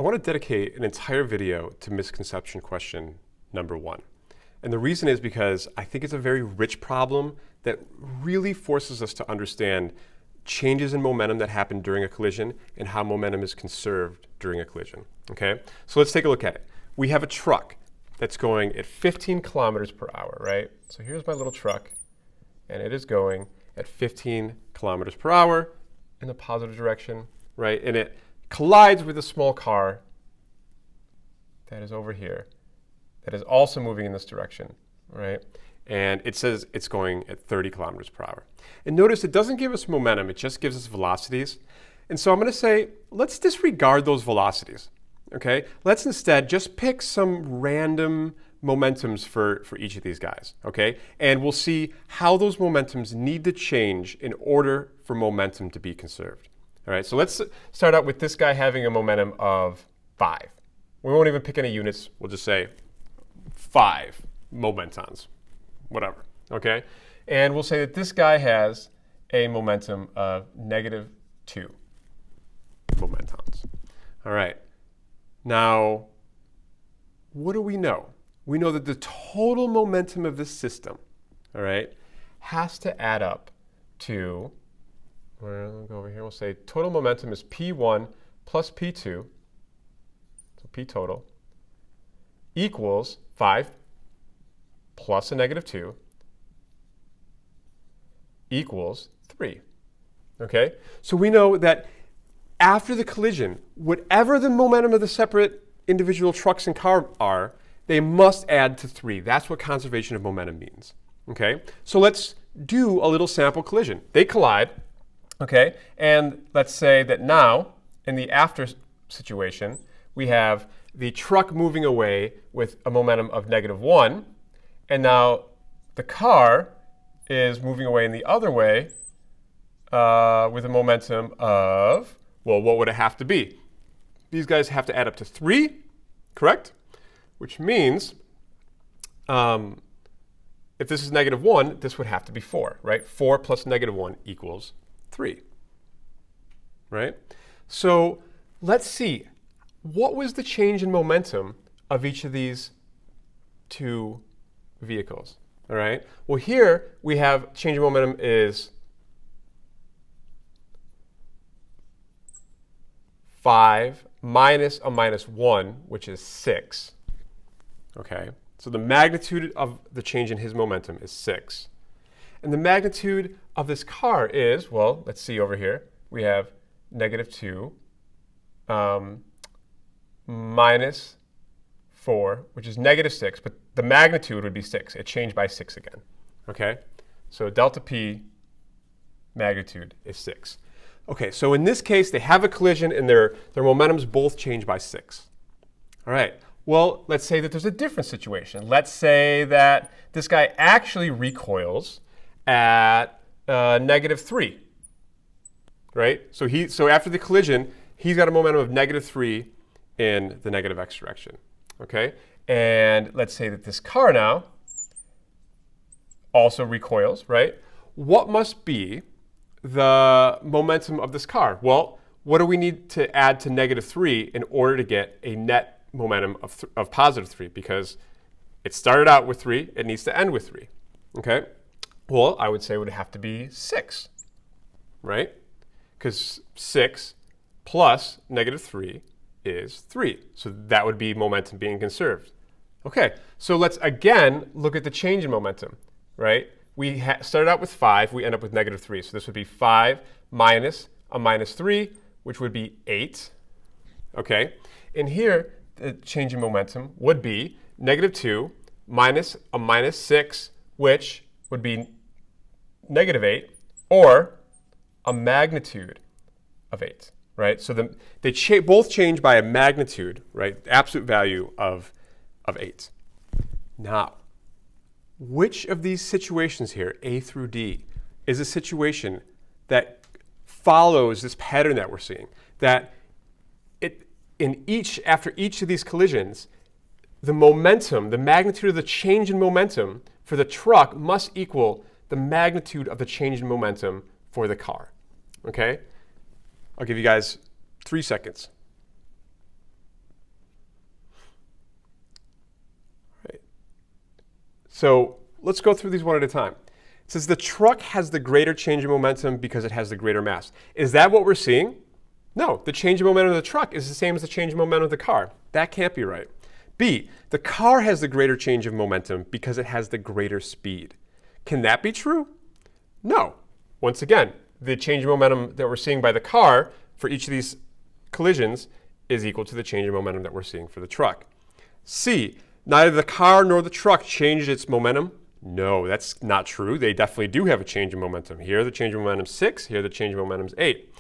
I want to dedicate an entire video to misconception question number 1. And the reason is because I think it's a very rich problem that really forces us to understand changes in momentum that happen during a collision and how momentum is conserved during a collision. Okay? So let's take a look at it. We have a truck that's going at 15 kilometers per hour, right? So here's my little truck, and it is going at 15 kilometers per hour in the positive direction, right? And it collides with a small car that is over here that is also moving in this direction, right? And it says it's going at 30 kilometers per hour. And notice it doesn't give us momentum, it just gives us velocities. And so I'm going to say, let's disregard those velocities, okay? Let's instead just pick some random momentums for each of these guys, okay? And we'll see how those momentums need to change in order for momentum to be conserved. All right, so let's start out with this guy having a momentum of 5. We won't even pick any units. We'll just say 5 momentons, whatever, okay? And we'll say that this guy has a momentum of -2 momentons. All right, now, what do we know? We know that the total momentum of this system, all right, has to add up to, we'll go over here, we'll say total momentum is P1 plus P2, so P total, equals 5 plus a -2 equals 3. Okay? So we know that after the collision, whatever the momentum of the separate individual trucks and car are, they must add to 3. That's what conservation of momentum means. Okay? So let's do a little sample collision. They collide. Okay, and let's say that now, in the after situation, we have the truck moving away with a momentum of -1, and now the car is moving away in the other way with a momentum of, well, what would it have to be? These guys have to add up to 3, correct? Which means if this is -1, this would have to be 4, right? 4 plus -1 equals 3, right? So let's see, what was the change in momentum of each of these 2 vehicles, all right? Well, here we have change in momentum is 5 minus a -1, which is 6, okay? So the magnitude of the change in his momentum is 6. And the magnitude of this car is, well, let's see over here. We have -2 minus 4, which is -6, but the magnitude would be 6. It changed by 6 again, okay? So delta P magnitude is 6. Okay, so in this case, they have a collision and their momentums both change by 6. All right, well, let's say that there's a different situation. Let's say that this guy actually recoils at -3, right? So after the collision, he's got a momentum of -3 in the negative x direction, okay? And let's say that this car now also recoils, right? What must be the momentum of this car? Well, what do we need to add to -3 in order to get a net momentum of +3? Because it started out with 3, it needs to end with 3, okay? Well, I would say it would have to be 6, right? Because 6 plus -3 is 3. So that would be momentum being conserved. Okay, so let's again look at the change in momentum, right? We started out with 5, we end up with -3. So this would be 5 minus a -3, which would be 8. Okay, and here the change in momentum would be -2 minus a -6, which would be -8, or a magnitude of 8, right? So they both change by a magnitude, right? Absolute value of 8. Now, which of these situations here, A through D, is a situation that follows this pattern that we're seeing? That after each of these collisions, the momentum, the magnitude of the change in momentum for the truck must equal the magnitude of the change in momentum for the car, okay? I'll give you guys 3 seconds. So let's go through these one at a time. It says the truck has the greater change in momentum because it has the greater mass. Is that what we're seeing? No, the change in momentum of the truck is the same as the change in momentum of the car. That can't be right. B, the car has the greater change of momentum because it has the greater speed. Can that be true? No. Once again, the change in momentum that we're seeing by the car for each of these collisions is equal to the change in momentum that we're seeing for the truck. C, neither the car nor the truck changed its momentum. No, that's not true. They definitely do have a change in momentum. Here, the change in momentum is 6. Here, the change in momentum is 8.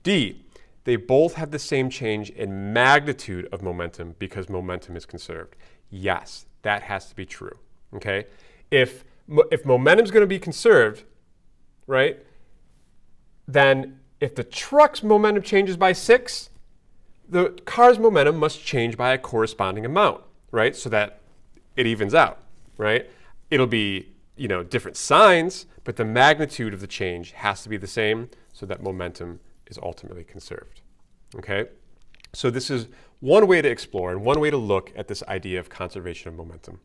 D, they both have the same change in magnitude of momentum because momentum is conserved. Yes, that has to be true. Okay? If momentum is going to be conserved, right, then if the truck's momentum changes by 6, the car's momentum must change by a corresponding amount, right, so that it evens out, right? It'll be, different signs, but the magnitude of the change has to be the same so that momentum is ultimately conserved, okay? So this is one way to explore and one way to look at this idea of conservation of momentum.